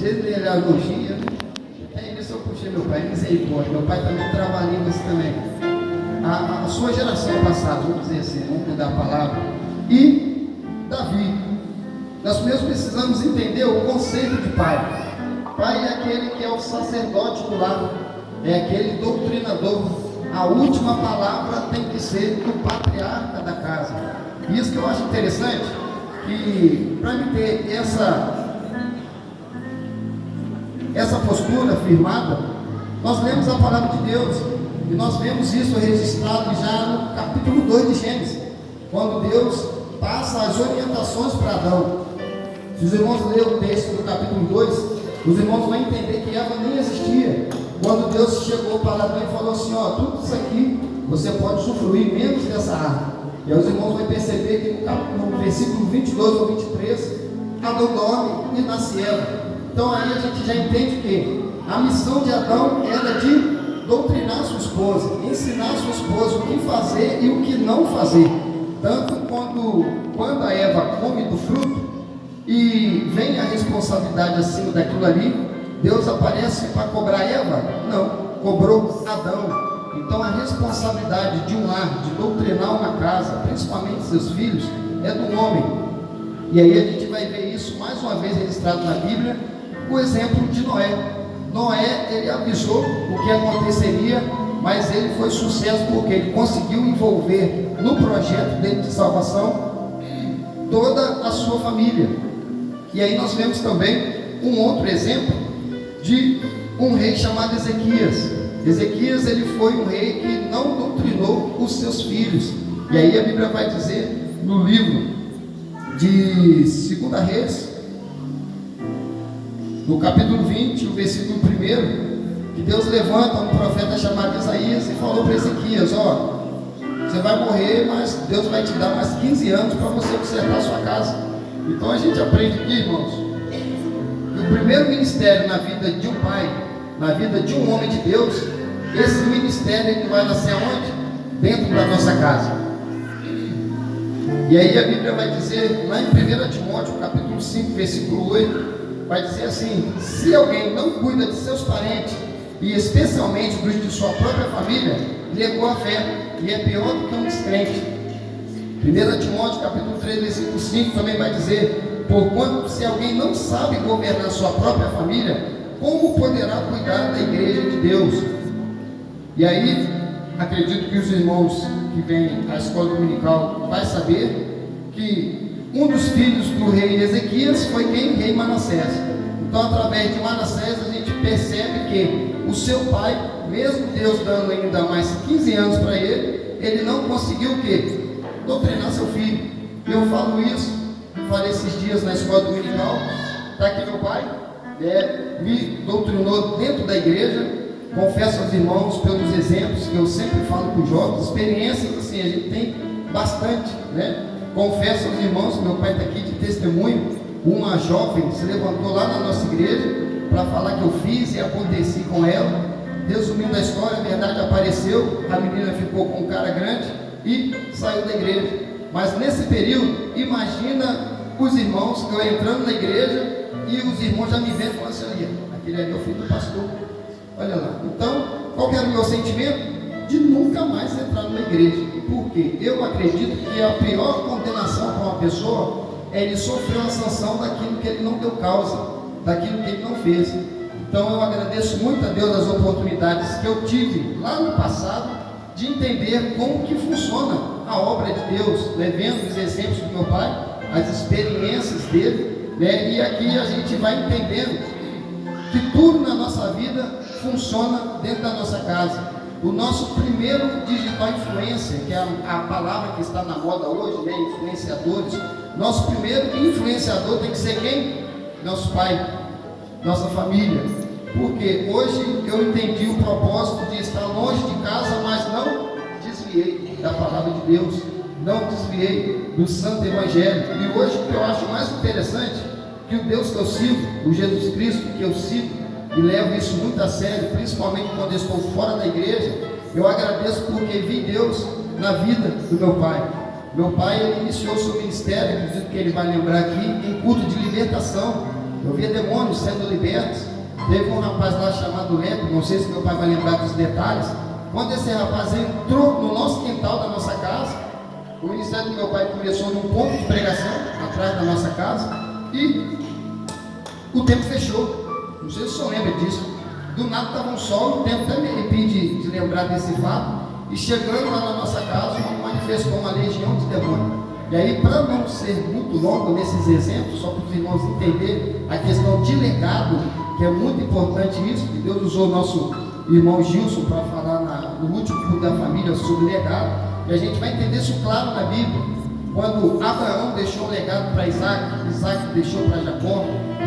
vezes ele elogia. Até isso eu puxei meu pai, misericórdia. Meu pai também trabalhando isso também. A sua geração passada, vamos dizer assim, vamos mudar a palavra. E Davi. Nós mesmos precisamos entender o conceito de pai. Pai é aquele que é o sacerdote do lar, é aquele doutrinador. A última palavra tem que ser do patriarca da casa. Isso que eu acho interessante, que para me ter essa postura firmada, nós lemos a palavra de Deus e nós vemos isso registrado já no capítulo 2 de Gênesis, quando Deus passa as orientações para Adão. Se os irmãos lerem o texto do capítulo 2, os irmãos vão entender que Eva nem existia. Quando Deus chegou para Adão e falou assim, tudo isso aqui você pode usufruir menos dessa árvore. E aí os irmãos vão perceber que no versículo 22 ou 23, Adão dorme e nasce Eva. Então aí a gente já entende que a missão de Adão era de doutrinar sua esposa, ensinar sua esposa o que fazer e o que não fazer. Tanto quando a Eva come do fruto, e vem a responsabilidade acima daquilo ali, Deus aparece para cobrar Eva? Não, cobrou Adão. Então a responsabilidade de um lar, de doutrinar uma casa, principalmente seus filhos, é do homem. E aí a gente vai ver isso mais uma vez registrado na Bíblia, o exemplo de Noé. Noé, ele avisou o que aconteceria, mas ele foi sucesso porque ele conseguiu envolver no projeto dele de salvação toda a sua família. E aí nós vemos também um outro exemplo de um rei chamado Ezequias. Ezequias, ele foi um rei que não doutrinou os seus filhos. E aí a Bíblia vai dizer no livro de 2 Reis, no capítulo 20, o versículo 1, que Deus levanta um profeta chamado Isaías e falou para Ezequias, você vai morrer, mas Deus vai te dar mais 15 anos para você consertar a sua casa. Então a gente aprende aqui, irmãos, que o primeiro ministério na vida de um pai, na vida de um homem de Deus, esse ministério ele vai nascer aonde? Dentro da nossa casa. E aí a Bíblia vai dizer, lá em 1 Timóteo, capítulo 5, versículo 8, vai dizer assim, se alguém não cuida de seus parentes, e especialmente dos de sua própria família, negou a fé, e é pior do que um descrente. 1 Timóteo capítulo 3, versículo 5 também vai dizer, porquanto se alguém não sabe governar sua própria família, como poderá cuidar da igreja de Deus? E aí, acredito que os irmãos que vêm à escola dominical vai saber que um dos filhos do rei Ezequias foi quem? Rei Manassés. Então, através de Manassés, a gente percebe que o seu pai, mesmo Deus dando ainda mais 15 anos para ele, ele não conseguiu o quê? Doutrinar seu filho. E eu falo isso, falei esses dias na escola dominical, está aqui meu pai, me doutrinou dentro da igreja. Confesso aos irmãos, pelos exemplos que eu sempre falo com os jovens, experiências assim, a gente tem bastante, né? Confesso aos irmãos, meu pai está aqui de testemunho, uma jovem se levantou lá na nossa igreja para falar que eu fiz e aconteci com ela. Resumindo a história, a verdade apareceu, a menina ficou com um cara grande e saiu da igreja. Mas nesse período, imagina os irmãos, eu entrando na igreja e os irmãos já me vendo e falando assim, aquele ali é o filho do pastor, olha lá. Então, qual que era o meu sentimento? De nunca mais entrar numa igreja. Por quê? Eu acredito que a pior condenação para uma pessoa é ele sofrer uma sanção daquilo que ele não deu causa, daquilo que ele não fez. Então eu agradeço muito a Deus as oportunidades que eu tive lá no passado de entender como que funciona a obra de Deus, né? Vendo os exemplos do meu pai, as experiências dele, né? E aqui a gente vai entendendo que tudo na nossa vida funciona dentro da nossa casa. O nosso primeiro digital influencer, que é a palavra que está na moda hoje, né? Influenciadores. Nosso primeiro influenciador tem que ser quem? Nosso pai, nossa família. Porque hoje eu entendi o propósito de estar longe de casa, mas não desviei da palavra de Deus, não desviei do santo evangelho. E hoje o que eu acho mais interessante, que o Deus que eu sigo, o Jesus Cristo que eu sigo, e levo isso muito a sério, principalmente quando eu estou fora da igreja, eu agradeço porque vi Deus na vida do meu pai. Meu pai, ele iniciou seu ministério, acredito que ele vai lembrar aqui, em culto de libertação. eu via demônios sendo libertos. Teve um rapaz lá chamado Leco, não sei se meu pai vai lembrar dos detalhes. Quando esse rapaz entrou no nosso quintal da nossa casa, o ministério do meu pai começou num ponto de pregação, atrás da nossa casa, e o tempo fechou. Não sei se o senhor lembra disso. Do nada estava um sol, o tempo até me impede de lembrar desse fato. E chegando lá na nossa casa, manifestou uma legião de demônios. E aí, para não ser muito longo nesses exemplos, só para os irmãos entenderem a questão de legado, que é muito importante isso, que Deus usou o nosso irmão Gilson para falar no último culto da família sobre legado, e a gente vai entender isso claro na Bíblia. Quando Abraão deixou um legado para Isaac, Isaac deixou para Jacó,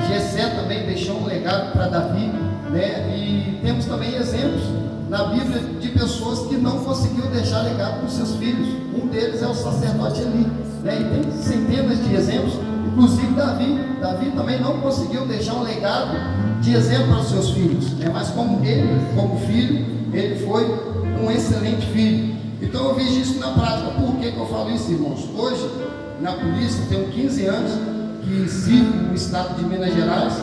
Jessé também deixou um legado para Davi, né? E temos também exemplos na Bíblia de pessoas que não conseguiram deixar legado para os seus filhos. Um deles é o sacerdote Eli, né? E tem centenas de exemplos, inclusive Davi. Davi também não conseguiu deixar um legado de exemplo para os seus filhos, né? Mas como ele, como filho, ele foi um excelente filho. Então eu vejo isso na prática. Por que eu falo isso, irmãos? Hoje, na polícia, tenho 15 anos que sirvo no estado de Minas Gerais.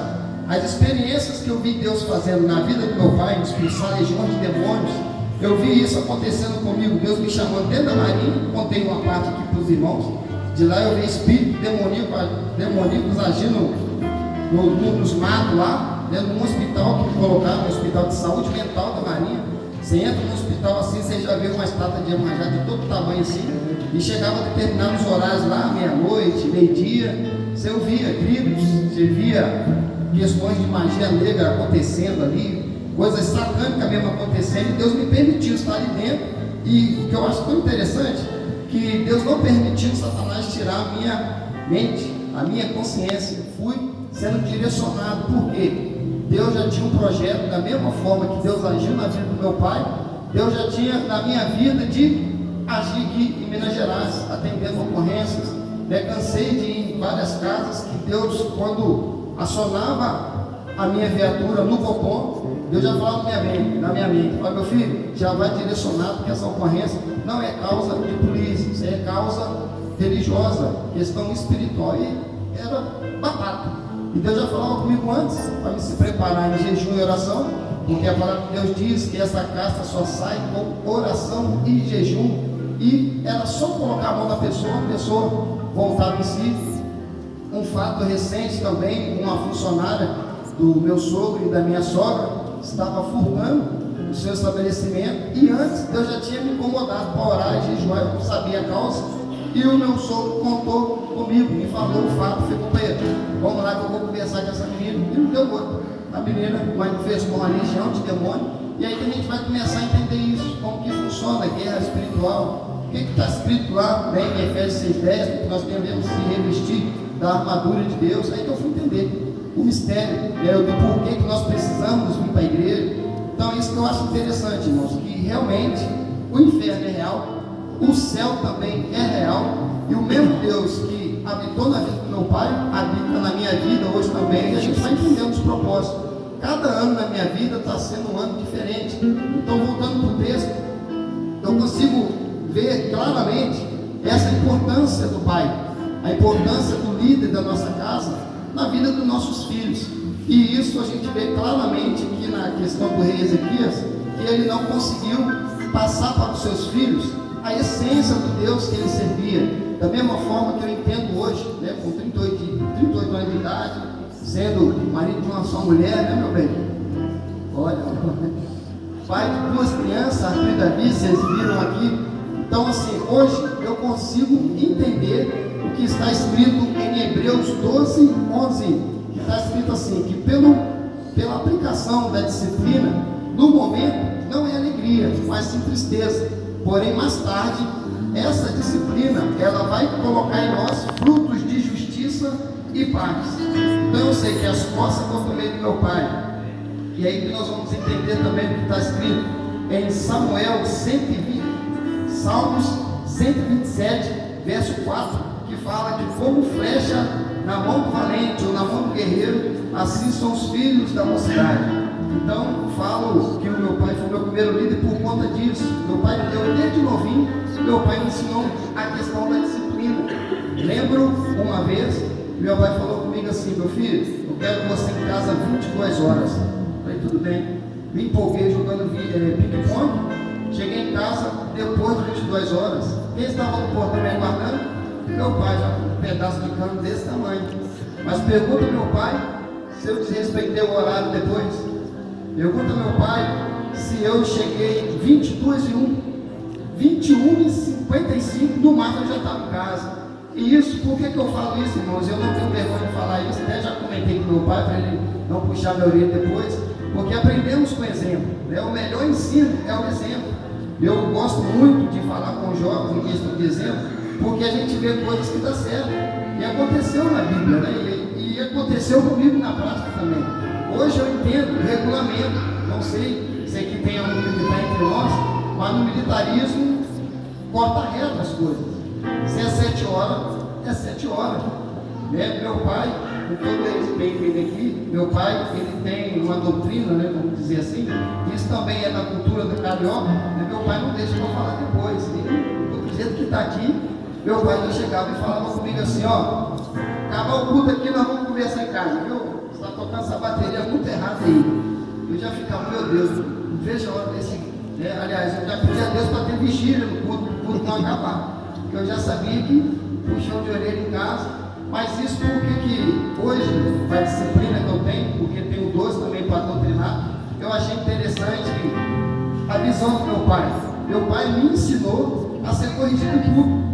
As experiências que eu vi Deus fazendo na vida do meu pai, expulsar legiões de demônios, eu vi isso acontecendo comigo. Deus me chamando dentro da marinha, contei uma parte aqui para os irmãos. De lá eu vi espíritos demoníacos agindo nos matos lá, dentro de um hospital que me colocaram, no hospital de saúde mental da marinha. Você entra no hospital assim, você já vê uma estátua de Iemanjá de todo tamanho assim, e chegava a determinados horários lá, meia-noite, meio-dia, você ouvia gritos, você via questões de magia negra acontecendo ali, coisas satânicas mesmo acontecendo, e Deus me permitiu estar ali dentro. E o que eu acho tão interessante, que Deus não permitiu Satanás tirar a minha mente, a minha consciência. Eu fui sendo direcionado, por quê? Deus já tinha um projeto, da mesma forma que Deus agiu na vida do meu pai, Deus já tinha na minha vida de agir aqui em Minas Gerais, atendendo ocorrências, né? Cansei de ir em várias casas que Deus, quando acionava a minha viatura no Copom, Deus já falava na minha mente, fala, meu filho, já vai direcionado, porque essa ocorrência não é causa de polícia, isso é causa religiosa, questão espiritual, e era batata. E Deus já falava comigo antes, para me se preparar em jejum e oração, porque a palavra de Deus diz que essa casta só sai com oração e jejum, e era só colocar a mão na pessoa, a pessoa voltava em si. Um fato recente também, uma funcionária do meu sogro e da minha sogra estava furtando o seu estabelecimento, e antes Deus já tinha me incomodado para orar e jejuar, eu não sabia a causa, e o meu sogro contou comigo, me falou o fato, falei, companheiro, vamos lá que eu vou conversar com essa menina, e não deu outro. A menina manifestou uma legião de demônio, e aí que a gente vai começar a entender isso, como que funciona a guerra espiritual, o que está escrito lá, né, em Efésios 6:10, que nós devemos se revestir da armadura de Deus. Aí que eu fui entender o mistério, né, do porquê que nós precisamos vir para a igreja. Então é isso que eu acho interessante, irmãos, que realmente o inferno é real, o céu também é real, e o mesmo Deus que habitou na vida do meu pai, habita na minha vida hoje também, e a gente vai entendendo os propósitos. Cada ano na minha vida está sendo um ano diferente. Então, voltando para o texto, eu consigo ver claramente essa importância do pai, a importância do líder da nossa casa na vida dos nossos filhos. E isso a gente vê claramente aqui na questão do rei Ezequias, que ele não conseguiu passar para os seus filhos a essência do Deus que ele servia. Da mesma forma que eu entendo hoje, né, com 38 anos de idade, sendo marido de uma só mulher, né, meu bem? Olha, pai de 2 crianças, Arthur e Davi, vocês viram aqui. Então, assim, hoje eu consigo entender o que está escrito em Hebreus 12:11, que está escrito assim, que pela aplicação da disciplina, no momento não é alegria, mas sim tristeza. Porém, mais tarde, essa disciplina, ela vai colocar em nós frutos de justiça e paz. Então eu sei que as costas que eu tomei do meu pai, e aí que nós vamos entender também o que está escrito em Samuel 120, Salmos 127, verso 4, que fala que como flecha na mão do valente ou na mão do guerreiro, assim são os filhos da mocidade. Então, falo que o meu pai foi o meu primeiro líder por conta disso. Meu pai me deu desde novinho, meu pai me ensinou a questão da disciplina. Lembro uma vez Meu pai falou comigo assim: meu filho, eu quero você em casa 22 horas. Eu falei: tudo bem. Me empolguei jogando ping-pong. Cheguei em casa depois de 22 horas. Quem estava no portão me aguardando? Meu pai, já com um pedaço de cano desse tamanho. Mas pergunta ao meu pai se eu desrespeitei o horário depois. Pergunta ao meu pai se eu cheguei 22h01, 21h55, no máximo eu já estava em casa. E isso, por que eu falo isso, irmãos? Eu não tenho vergonha de falar isso, até já comentei com meu pai para ele não puxar minha orelha depois, porque aprendemos com exemplo, né? O melhor ensino é o exemplo. Eu gosto muito de falar com os jovens em questão de exemplo, porque a gente vê coisas que dão certo. E aconteceu na Bíblia, né? E aconteceu comigo na prática também. Hoje eu entendo o regulamento, não sei se aqui tem algum militar entre nós, mas no militarismo corta reto as coisas. Se é 7 horas, é 7 horas. Né? Meu pai, com todo respeito dele aqui, meu pai, ele tem uma doutrina, né, vamos dizer assim, isso também é da cultura do carioca, né? Meu pai não deixa eu falar depois. E do jeito que está aqui, meu pai já chegava e falava comigo assim: ó, acabar o culto aqui, nós vamos conversar em casa, viu? Você está tocando essa bateria muito errada aí. Eu já ficava: meu Deus, não vejo a hora desse. Aliás, eu já pedi a Deus para ter vigília no culto, o culto não acabar. Porque eu já sabia que puxão de orelha em casa. Mas isso porque que hoje, a disciplina que eu tenho, porque tenho 12 também para doutrinar, eu achei interessante a visão do meu pai. Meu pai me ensinou a ser corrigido em público.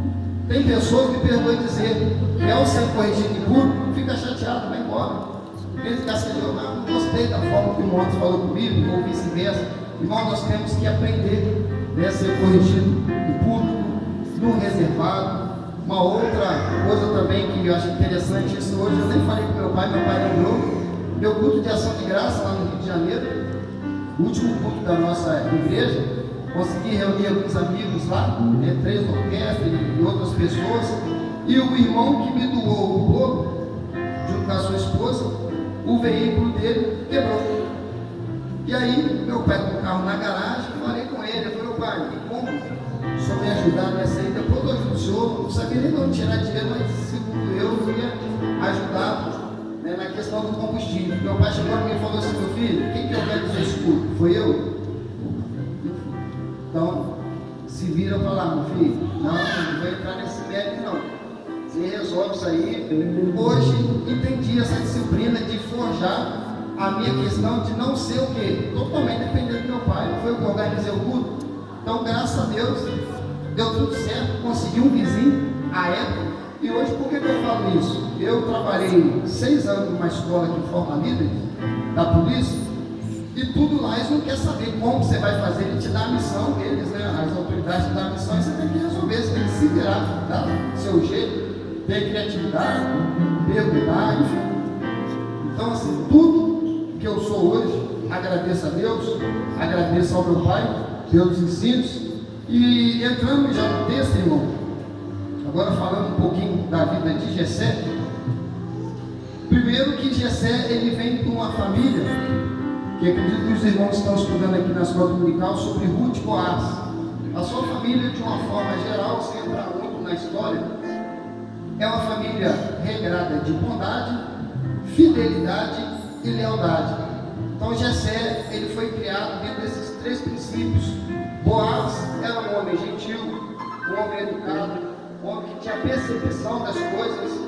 Tem pessoas, me perdoem dizer, que ao ser corrigido em público, fica chateado, vai embora. Ele fica assim: eu não gostei da forma que o irmão falou comigo, ou vice-versa. Irmão, nós temos que aprender a ser corrigido em público, no reservado. Uma outra coisa também que eu acho interessante, isso hoje eu nem falei com meu pai lembrou, meu culto de ação de graça lá no Rio de Janeiro, o último culto da nossa igreja, consegui reunir alguns amigos lá, 3 orquestras e outras pessoas, e o irmão que me doou o bolo, junto com a sua esposa, o veículo dele quebrou. E aí, meu pai com o carro na garagem, falei com ele, eu falei: meu pai, como o senhor me ajudar nessa aí? Depois eu ajudo o senhor, não sabia nem onde tirar dinheiro, mas segundo eu ia ajudar, né, na questão do combustível. Meu pai chegou para mim e falou assim: meu filho, quem que organizou esse culto? Foi eu? Então, se vira para lá, meu filho. Não vou entrar nesse mérito não. Você resolve isso aí. Hoje entendi essa disciplina de forjar a minha questão de não ser o quê? Totalmente dependente do meu pai. Não foi eu que organizei o culto. Então, graças a Deus, deu tudo certo. Consegui um vizinho à época. E hoje, por que eu falo isso? Eu trabalhei 6 anos numa escola que forma líderes da polícia. E tudo lá, eles não querem saber como você vai fazer. Ele te dá a missão, eles, né, as autoridades te dão a missão, e você tem que resolver, você tem que se virar, dar o seu jeito, ter criatividade, perguntar, enfim. Então, assim, tudo que eu sou hoje, agradeço a Deus, agradeço ao meu pai pelos ensinos. E entrando já no texto, irmão, agora falando um pouquinho da vida de Jessé. Primeiro que Jessé, ele vem de uma família, que acredito que os irmãos estão estudando aqui na escola dominical, sobre Ruth e Boaz. A sua família, de uma forma geral, sem entrar muito na história, é uma família regrada de bondade, fidelidade e lealdade. Então Jessé, ele foi criado dentro desses 3 princípios. Boaz era um homem gentil, um homem educado, um homem que tinha percepção das coisas,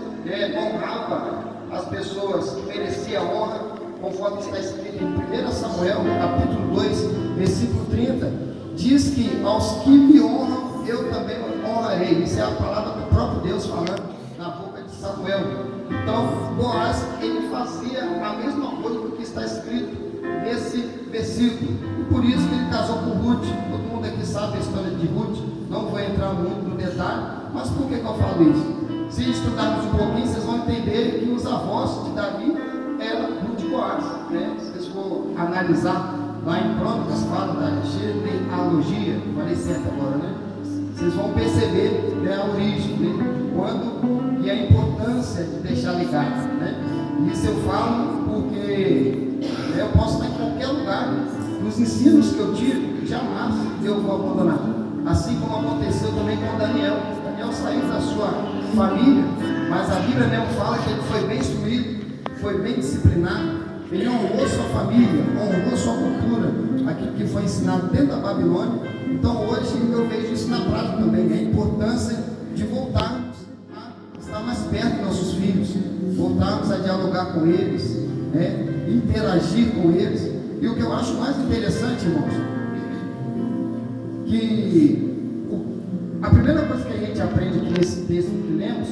honrava as pessoas que mereciam honra, conforme está escrito em 1 Samuel, capítulo 2, versículo 30, diz que aos que me honram, eu também honrarei. Isso é a palavra do próprio Deus falando na boca de Samuel. Então, Boaz, ele fazia a mesma coisa do que está escrito nesse versículo. E por isso que ele casou com Ruth. Todo mundo aqui sabe a história de Ruth. Não vou entrar muito no detalhe, mas por que eu falo isso? Se estudarmos um pouquinho, vocês vão entender que os avós de Davi eram Ruth e Boaz, né? Se vocês for analisar lá em Crônicas, fala da genealogia, falei certo agora, né? Vocês vão perceber, né, a origem, né? Quando e a importância de deixar ligado, né? Isso eu falo porque eu posso estar em qualquer lugar. Os ensinos que eu tive, jamais eu vou abandonar. Assim como aconteceu também com Daniel. Daniel saiu da sua família, mas a Bíblia mesmo fala que ele foi bem instruído, foi bem disciplinado, ele honrou sua família, honrou sua cultura, aquilo que foi ensinado dentro da Babilônia. Então hoje eu vejo isso na prática também, a importância de voltarmos a estar mais perto dos nossos filhos, voltarmos a dialogar com eles, né? Interagir com eles. E o que eu acho mais interessante, irmãos, que a primeira coisa que a gente aprende aqui nesse texto que lemos,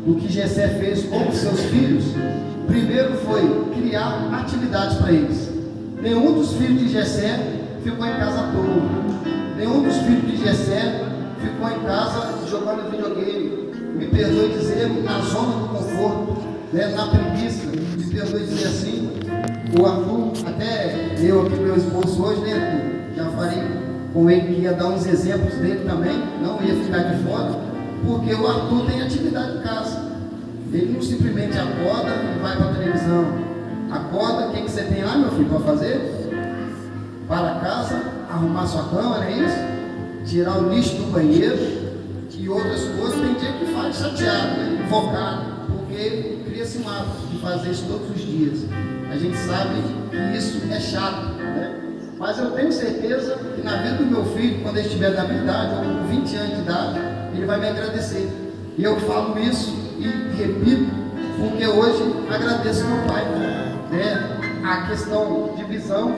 o que Jessé fez com os seus filhos, primeiro foi criar atividades para eles. Nenhum dos filhos de Jessé ficou em casa à toa. Nenhum dos filhos de Jessé ficou em casa jogando videogame. Me perdoe dizer, na zona do conforto, né, na preguiça. Me perdoe dizer assim. O Arthur, até eu aqui, meu esposo hoje, né, Arthur, já falei com ele que ia dar uns exemplos dele também, não ia ficar de fora, porque o Arthur tem atividade em casa. Ele não simplesmente acorda e vai para a televisão. Acorda, o que você tem lá, meu filho, para fazer? Para casa, arrumar sua cama, não é isso? Tirar o lixo do banheiro e outras coisas. Tem dia que faz chateado, né? Invocado, porque cria-se um hábito de fazer isso todos os dias. A gente sabe que isso é chato, né? Mas eu tenho certeza que na vida do meu filho, quando ele estiver da minha idade, ou com 20 anos de idade, ele vai me agradecer. E eu falo isso e repito, porque hoje agradeço meu pai, né? A questão de visão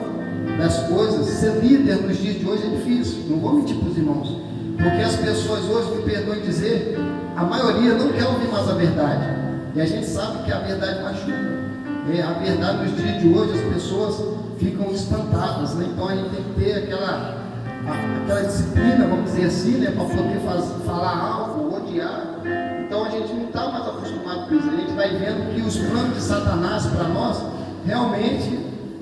das coisas, ser líder nos dias de hoje é difícil, não vou mentir para os irmãos, porque as pessoas hoje, me perdoem dizer, a maioria não quer ouvir mais a verdade, e a gente sabe que a verdade machuca. A verdade nos dias de hoje, as pessoas ficam espantadas, né? Então a gente tem que ter aquela disciplina, vamos dizer assim, né? Para poder falar algo, odiar. Então a gente não está mais acostumado com isso. A gente vai vendo que os planos de Satanás para nós realmente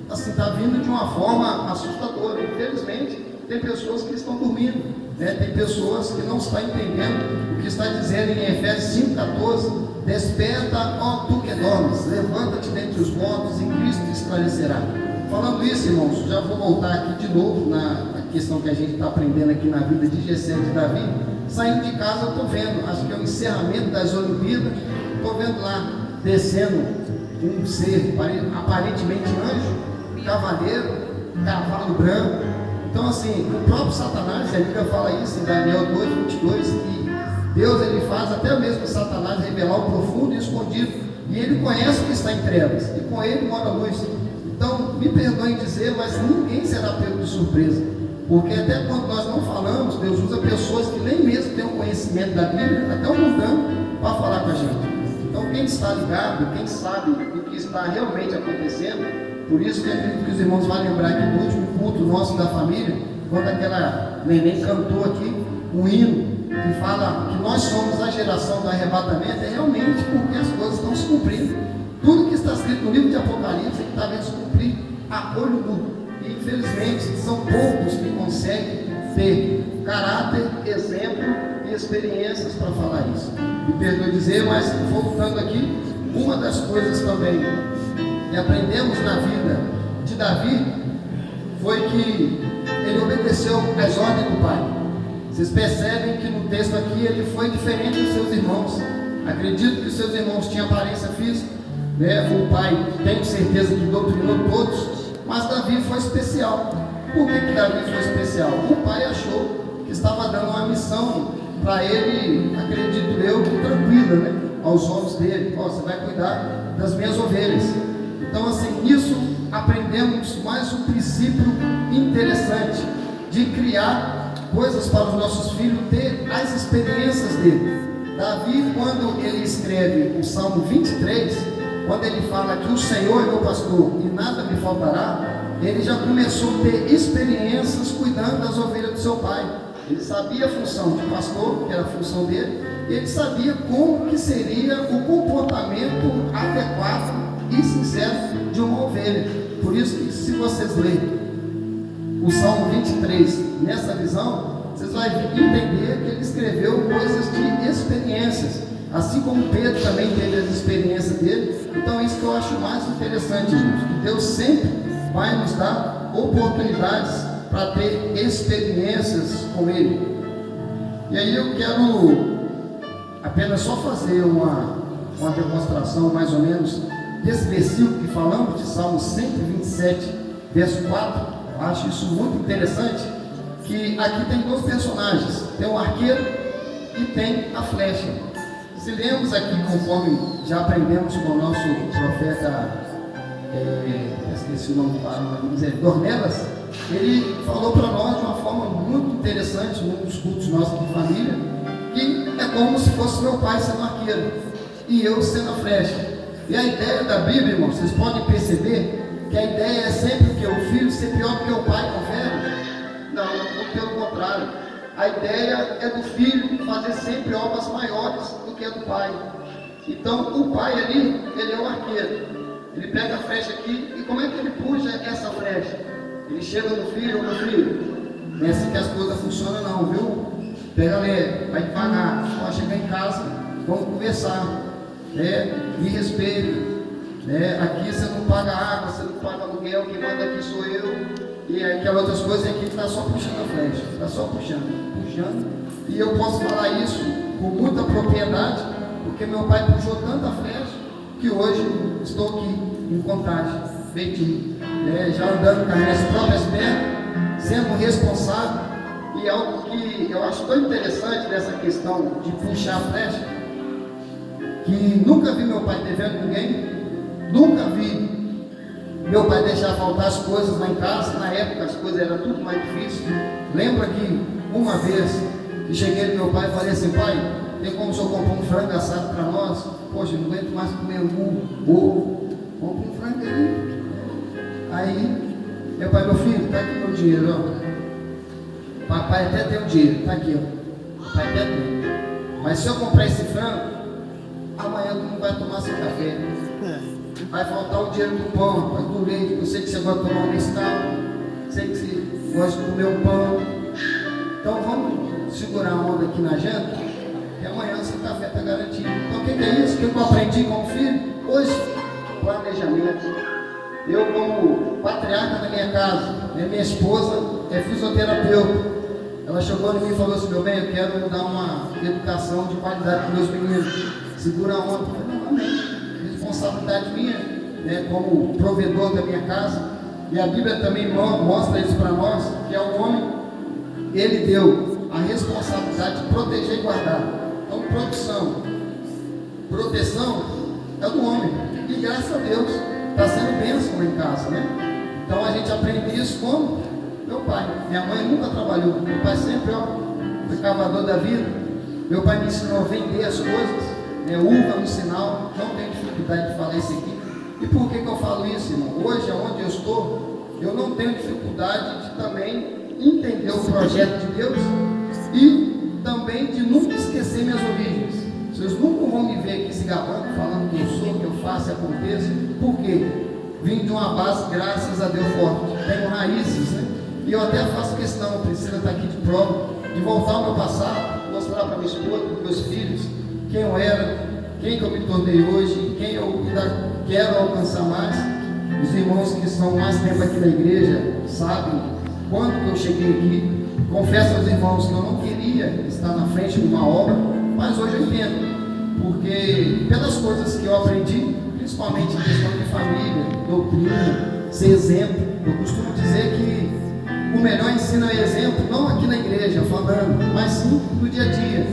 assim está vindo de uma forma assustadora. Infelizmente tem pessoas que estão dormindo, né? Tem pessoas que não estão entendendo o que está dizendo em Efésios 5,14: desperta, ó tu que dormes, levanta-te dentre os mortos, em Cristo te esclarecerá. Falando isso, irmãos, já vou voltar aqui de novo na questão que a gente está aprendendo aqui na vida de Jessé e de Davi. Saindo de casa eu estou vendo, acho que é o encerramento das Olimpíadas, estou vendo lá descendo um ser aparentemente anjo, cavaleiro, cavalo branco. Então assim, o próprio Satanás, a Bíblia fala isso em Daniel 2:22, que Deus ele faz até mesmo Satanás revelar o profundo e escondido, e ele conhece o que está em trevas, e com ele mora a luz. Então, me perdoem dizer, mas ninguém será pego de surpresa, porque até quando nós não falamos, Deus usa pessoas que nem mesmo têm o conhecimento da Bíblia, até o mundano, para falar com a gente. Então, quem está ligado, quem sabe o que está realmente acontecendo, por isso que eu acredito que os irmãos vão lembrar aqui do último culto nosso da família, quando aquela neném cantou aqui um hino, que fala que nós somos a geração do arrebatamento, é realmente porque as coisas estão se cumprindo. Tudo que está escrito no livro de Apocalipse é que está vendo se cumprir a olho nu. E infelizmente são poucos que conseguem ter caráter, exemplo e experiências para falar isso. Me perdoe dizer, mas voltando aqui, uma das coisas também que aprendemos na vida de Davi foi que ele obedeceu às ordens do pai. Vocês percebem que no texto aqui ele foi diferente dos seus irmãos. Acredito que os seus irmãos tinham aparência física, né? O pai, tenho certeza que doutrinou todos, mas Davi foi especial. Por que Davi foi especial? O pai achou que estava dando uma missão para ele, acredito eu, que tranquila, né? Aos homens dele. Você vai cuidar das minhas ovelhas. Então assim, nisso aprendemos mais um princípio interessante de criar coisas para os nossos filhos, ter as experiências dele. Davi, quando ele escreve o Salmo 23, quando ele fala que o Senhor é meu pastor e nada me faltará, ele já começou a ter experiências cuidando das ovelhas do seu pai. Ele sabia a função de pastor, que era a função dele, e ele sabia como que seria o comportamento adequado e sincero de uma ovelha. Por isso que, se vocês lerem o Salmo 23 nessa visão, vocês vão entender que ele escreveu coisas de experiências, assim como Pedro também teve as experiências dele. Então isso que eu acho mais interessante, irmãos, que Deus sempre vai nos dar oportunidades para ter experiências com Ele. E aí eu quero apenas só fazer uma demonstração mais ou menos desse versículo que falamos, de Salmo 127, verso 4. Eu acho isso muito interessante, que aqui tem dois personagens, tem o arqueiro e tem a flecha. Se lemos aqui, conforme já aprendemos com o nosso profeta, esqueci o nome, Dornelas, ele falou para nós de uma forma muito interessante, num dos cultos nossos de família, que é como se fosse meu pai sendo arqueiro e eu sendo a flecha. E a ideia da Bíblia, irmãos, vocês podem perceber que a ideia é sempre o que? O filho ser pior do que o pai, confere? Não, pelo contrário. A ideia é do filho fazer sempre obras maiores do que a do pai. Então, o pai ali, ele é o arqueiro. Ele pega a flecha aqui, e como é que ele puxa essa flecha? Ele chega no filho, meu filho, não é assim que as coisas funcionam não, viu? Pega leve, vai devagar, pode chegar em casa, vamos conversar, me respeita, aqui você não paga água, você não paga aluguel, quem manda aqui sou eu, e aquelas outras coisas aqui está só puxando a flecha, está só puxando, e eu posso falar isso com muita propriedade, porque meu pai puxou tanta flecha, que hoje estou aqui em Contagem, Betim, já andando com as minhas próprias pernas, sendo responsável. E algo que eu acho tão interessante nessa questão de puxar a flecha, que nunca vi meu pai devendo ninguém, nunca vi meu pai deixar faltar as coisas lá em casa. Na época as coisas eram tudo mais difíceis. Lembra que uma vez que cheguei no meu pai e falei assim: pai, tem como o senhor comprar um frango assado para nós? Poxa, eu não aguento mais comer ovo, compra um frango aí. Aí meu pai: meu filho, está aqui meu dinheiro, ó. Papai até tem o dinheiro, está aqui, ó. Papai até tem. Mas se eu comprar esse frango, amanhã tu não vai tomar seu café. Vai faltar o dinheiro do pão, rapaz, do leite. Eu sei que você gosta de tomar um Nescau, sei que você gosta de comer um pão. Então vamos segurar a onda aqui na janta, e amanhã seu café está garantido. Então o que é isso que eu aprendi como filho? Hoje, planejamento. Eu, como patriarca da minha casa, minha esposa é fisioterapeuta. Ela chegou em mim e falou assim: meu bem, eu quero dar uma educação de qualidade para meus meninos. Segura a onda. Eu falei: não, amém. Responsabilidade minha, como provedor da minha casa. E a Bíblia também mostra isso para nós, que é o homem, ele deu a responsabilidade de proteger e guardar. Então, proteção é do homem. E graças a Deus, está sendo bênção lá em casa, Então a gente aprende isso com meu pai. Minha mãe nunca trabalhou, meu pai sempre foi cavador da vida. Meu pai me ensinou a vender as coisas, uva no sinal. Não tenho dificuldade de falar isso aqui. E por que eu falo isso, irmão? Hoje, onde eu estou, eu não tenho dificuldade de também entender o projeto de Deus e também de nunca esquecer minhas origens. Vocês nunca vão me ver aqui se gabando, falando que eu sou, que eu faço e aconteça. Por quê? Vim de uma base, graças a Deus, forte. Tenho raízes, E eu até faço questão, Priscila está aqui de prova, de voltar ao meu passado, mostrar para minha esposa, para meus filhos, quem eu era, quem que eu me tornei hoje, quem eu ainda quero alcançar mais. Os irmãos que estão mais tempo aqui na igreja sabem quando que eu cheguei aqui. Confesso aos irmãos que eu não queria estar na frente de uma obra, mas hoje eu entendo, porque pelas coisas que eu aprendi, principalmente em questão de família, doutrina, ser exemplo. Eu costumo dizer que o melhor ensino é exemplo, não aqui na igreja falando, mas sim no dia a dia.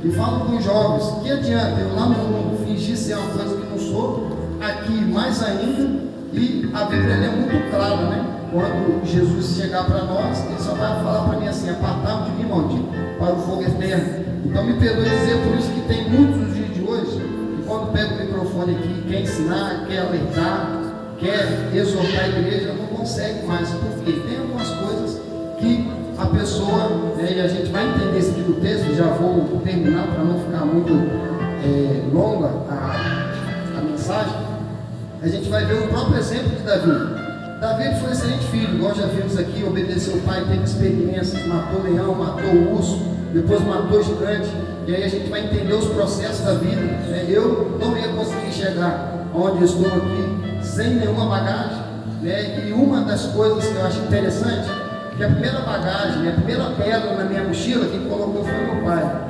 E falo com os jovens: que adianta eu lá no mundo fingir ser uma coisa que não sou, aqui mais ainda. E a Bíblia é muito clara, Quando Jesus chegar para nós, ele só vai falar para mim assim: apartai-vos de mim, maldito, para o fogo eterno. Então me perdoe dizer, por isso que tem muitos nos dias de hoje, que quando pega o microfone aqui, quer ensinar, quer alertar, quer exortar a igreja, não consegue mais, porque tem algumas coisas que a pessoa, e a gente vai entender esse tipo de texto, já vou terminar para não ficar muito longa a mensagem. A gente vai ver o próprio exemplo de Davi. Davi foi um excelente filho, igual já vimos aqui, obedeceu o pai, teve experiências, matou leão, matou urso, depois matou gigante. E aí a gente vai entender os processos da vida. Eu não ia conseguir chegar onde eu estou aqui sem nenhuma bagagem. E uma das coisas que eu acho interessante, que a primeira bagagem, a primeira pedra na minha mochila, quem colocou foi meu pai,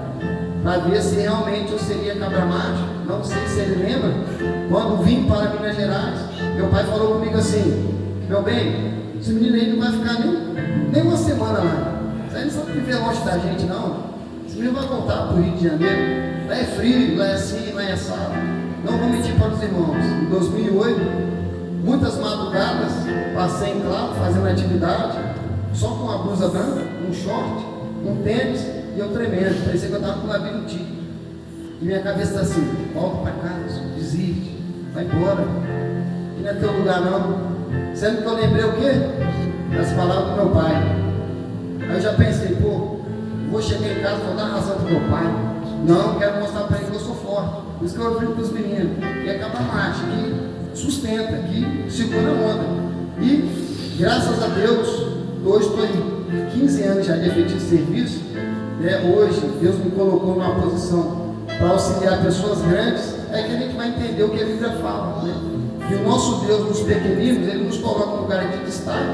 para ver se realmente eu seria cabra macho, não sei se ele lembra, quando vim para Minas Gerais, meu pai falou comigo assim: meu bem, esse menino aí não vai ficar nem uma semana lá. Isso aí não sabe viver longe da gente, não. Esse menino vai voltar para o Rio de Janeiro. Lá é frio, lá é assim, lá é assado. Não vou mentir para os irmãos. Em 2008, muitas madrugadas, passei em claro, fazendo atividade, só com uma blusa branca, um short, um tênis, e eu tremendo. Parecia que eu estava com labirintite. E minha cabeça está assim: volta para casa, desiste, vai embora. Que não é teu lugar, não. Sendo que eu lembrei o quê? Das palavras do meu pai. Aí eu já pensei: pô, vou chegar em casa, vou dar razão para o meu pai. Não, quero mostrar para ele que eu sou forte. Por isso que eu digo para os meninos: que é cabamarte, que sustenta, que segura a onda. E, graças a Deus, hoje estou em 15 anos já de efetivo serviço. Hoje, Deus me colocou numa posição para auxiliar pessoas grandes. É que a gente vai entender o que a Bíblia fala, né? Que o nosso Deus nos pequeninos, Ele nos coloca no lugar de destaque,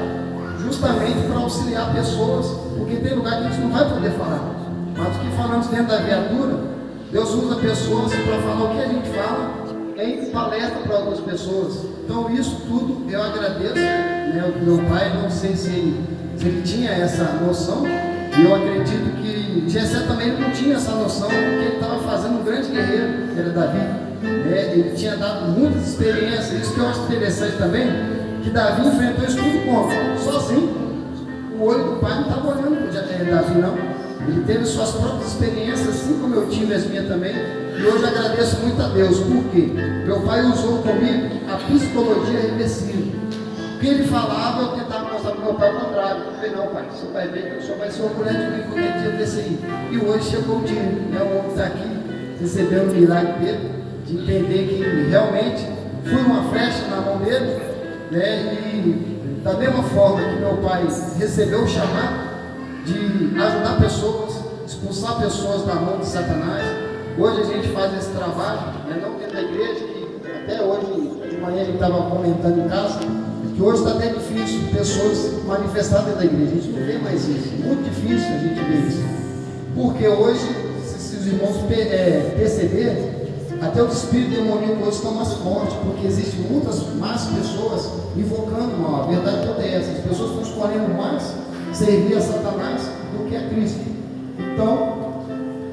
justamente para auxiliar pessoas, porque tem lugar que a gente não vai poder falar. Mas o que falamos dentro da viatura, Deus usa pessoas para falar o que a gente fala em palestra para outras pessoas. Então isso tudo eu agradeço, né? O meu pai, não sei se ele tinha essa noção, e eu acredito que Jessé também não tinha essa noção, porque ele estava fazendo um grande guerreiro, que era Davi. Ele tinha dado muitas experiências. Isso que eu acho interessante também, que Davi enfrentou isso tudo como? Sozinho. O olho do pai não estava olhando Davi, não. Ele teve suas próprias experiências, assim como eu tive as minhas também. E hoje agradeço muito a Deus, porque meu pai usou comigo a psicologia reversível. O que ele falava, eu tentava mostrar para o meu pai o contrário. Eu falei: não, pai, o senhor vai ver, o senhor vai se orgulhar de mim qualquer dia desse aí. E hoje chegou o dia, o homem está aqui, recebeu o milagre dele, de entender que realmente fui uma flecha na mão dele, né? E da mesma forma que meu pai recebeu o chamado de ajudar pessoas, expulsar pessoas da mão de Satanás, hoje a gente faz esse trabalho, né? Não dentro da igreja, que até hoje de manhã a gente estava comentando em casa, que hoje está até difícil pessoas manifestadas dentro da igreja. A gente não vê mais isso, muito difícil a gente ver isso, porque hoje, se os irmãos perceberem, até os espíritos demoníacos hoje estão mais fortes, porque existem muitas mais pessoas invocando mal. A verdade toda é essa: as pessoas estão escolhendo mais servir a Satanás do que a Cristo. Então,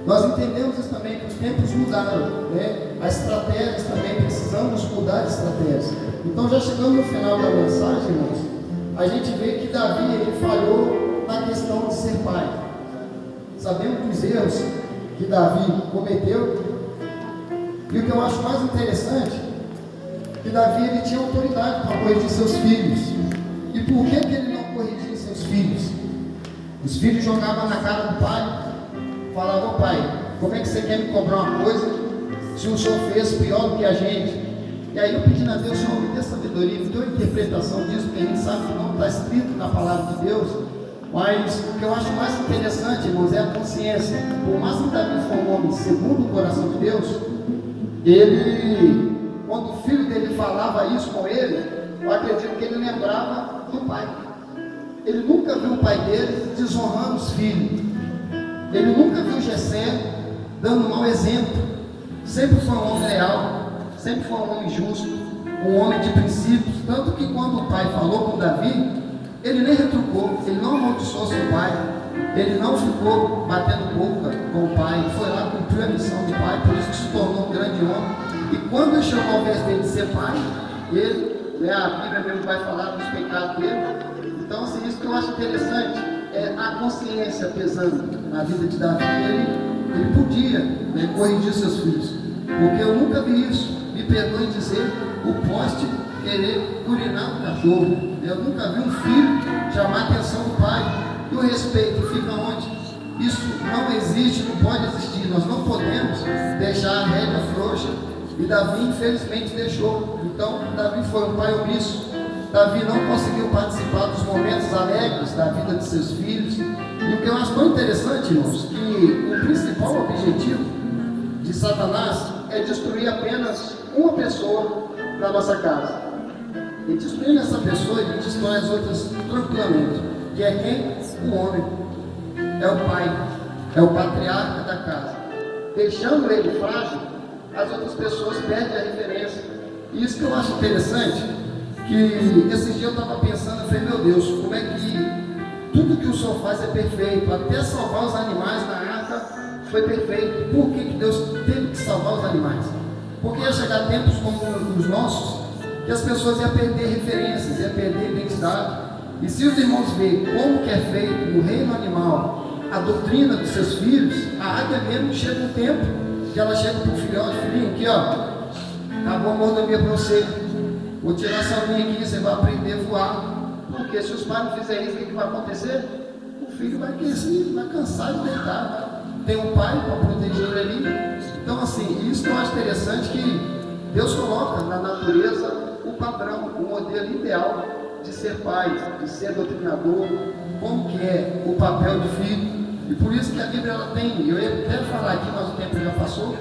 nós entendemos isso também, que os tempos mudaram, né? As estratégias também, precisamos mudar de estratégias. Então, já chegando no final da mensagem, irmãos, a gente vê que Davi, ele falhou na questão de ser pai. Sabemos dos erros que Davi cometeu. E o que eu acho mais interessante, que Davi, ele tinha autoridade para corrigir seus filhos. E por que ele não corrigia seus filhos? Os filhos jogavam na cara do pai, falavam: ô pai, como é que você quer me cobrar uma coisa se o senhor fez pior do que a gente? E aí eu pedindo a Deus: Senhor, me dê sabedoria, me dê uma interpretação disso, porque a gente sabe que não está escrito na palavra de Deus. Mas o que eu acho mais interessante, irmãos, é a consciência. Por mais que Davi foi um homem segundo o coração de Deus, ele, quando o filho dele falava isso com ele, eu acredito que ele lembrava do pai. Ele nunca viu o pai dele desonrando os filhos. Ele nunca viu Jessé dando um mau exemplo. Sempre foi um homem leal, sempre foi um homem justo, um homem de princípios. Tanto que quando o pai falou com Davi, ele nem retrucou, ele não amaldiçoou seu pai, ele não ficou batendo boca com o pai, ele foi lá, cumpriu a missão do pai, por isso que se tornou um grande homem. E quando chegou a vez dele de ser pai, ele, a Bíblia mesmo vai falar dos pecados dele. Então, assim, isso que eu acho interessante é a consciência pesando na vida de Davi. Ele podia, né, corrigir seus filhos, porque eu nunca vi isso. Me perdoe dizer, o poste querer urinar no cachorro. Eu nunca vi um filho chamar a atenção do pai. E o respeito fica onde? Isso não existe, não pode existir. Nós não podemos deixar a rédea frouxa. E Davi, infelizmente, deixou. Então, Davi foi um pai omisso. Davi não conseguiu participar dos momentos alegres da vida de seus filhos. E o que eu acho tão interessante, irmãos, que o principal objetivo de Satanás é destruir apenas uma pessoa na nossa casa. E destruindo essa pessoa, ele destrói as outras tranquilamente. Que é quem? O homem. É o pai. É o patriarca da casa. Deixando ele frágil, as outras pessoas perdem a referência. E isso que eu acho interessante, que esses dias eu estava pensando, eu falei, meu Deus, como é que tudo que o Senhor faz é perfeito, até salvar os animais na arca foi perfeito. Por que Deus teve que salvar os animais? Porque ia chegar tempos como os nossos, que as pessoas iam perder referências, iam perder identidade. E se os irmãos veem como que é feito no reino animal a doutrina dos seus filhos, a águia mesmo chega um tempo que ela chega para o filhote, filhinho, aqui ó, acabou a mordomia para você, vou tirar essa linha aqui, você vai aprender a voar. Porque se os pais não fizerem isso, o que vai acontecer? O filho vai aquecer, vai cansar de deitar, tem um pai para proteger ele ali. Então assim, isso que eu acho interessante, que Deus coloca na natureza o padrão, o modelo ideal de ser pai, de ser doutrinador, como que é o papel de filho. E por isso que a Bíblia ela tem, eu ia até falar aqui, mas o tempo já passou,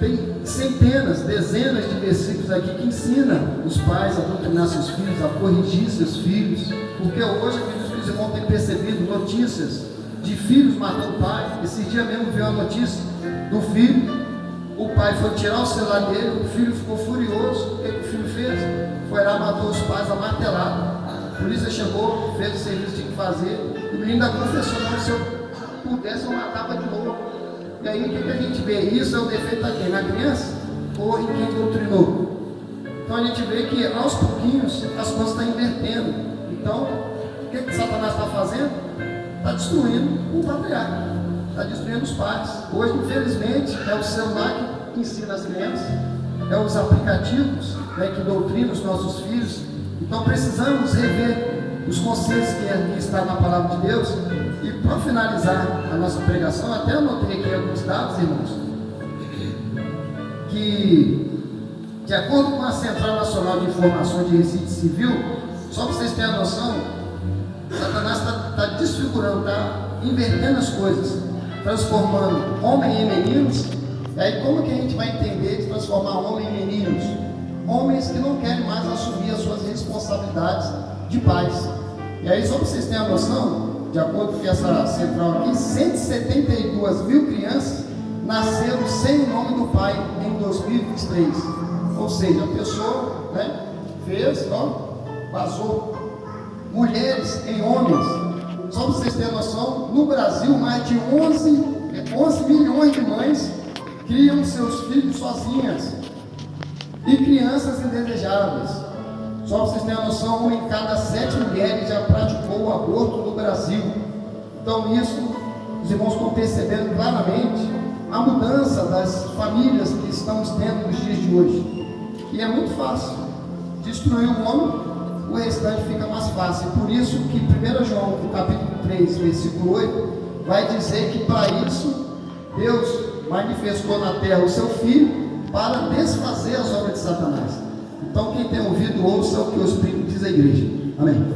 tem centenas, dezenas de versículos aqui que ensinam os pais a doutrinar seus filhos, a corrigir seus filhos, porque hoje acredito que os irmãos têm percebido notícias de filhos matando pais. Esses dias mesmo veio a notícia do filho, o pai foi tirar o celular dele, o filho ficou furioso. O que o filho fez? Foi lá, matou os pais a martelada. A polícia chegou, fez o serviço que tinha que fazer, e o menino ainda confessou, não, se eu pudesse eu matava de novo. E aí o que a gente vê? Isso é o defeito da quem? Na criança ou em quem doutrinou? Então a gente vê que aos pouquinhos as coisas estão invertendo. Então, o que Satanás está fazendo? Está destruindo o patriarca, está destruindo os pais. Hoje, infelizmente, é o celular que ensina as crianças, é os aplicativos, né, que doutrinam os nossos filhos. Então precisamos rever os conselhos que aqui está na palavra de Deus. E para finalizar a nossa pregação, até anotei aqui alguns dados, irmãos, que de acordo com a Central Nacional de Informações de Registro Civil, só para vocês terem a noção, Satanás está desfigurando, está invertendo as coisas, transformando homem em meninos. E aí como que a gente vai entender de transformar homem em meninos? Homens que não querem mais assumir as suas responsabilidades de pais. E aí só para vocês terem a noção, de acordo com essa central aqui, 172 mil crianças nasceram sem o nome do pai em 2023. Ou seja, a pessoa, né, fez, ó, vazou. Mulheres em homens. Só para vocês terem noção, no Brasil mais de 11 milhões de mães criam seus filhos sozinhas. E crianças indesejáveis. Só para vocês terem noção, uma em cada 7 mulheres já praticou o aborto no Brasil. Então isso, os irmãos estão percebendo claramente a mudança das famílias que estamos tendo nos dias de hoje. E é muito fácil destruir o homem, o restante fica mais fácil. Por isso que 1 João, no capítulo 3, versículo 8, vai dizer que para isso Deus manifestou na terra o seu Filho para desfazer as obras de Satanás. Então quem tem ouvido, ouça o que o Espírito diz à igreja. Amém.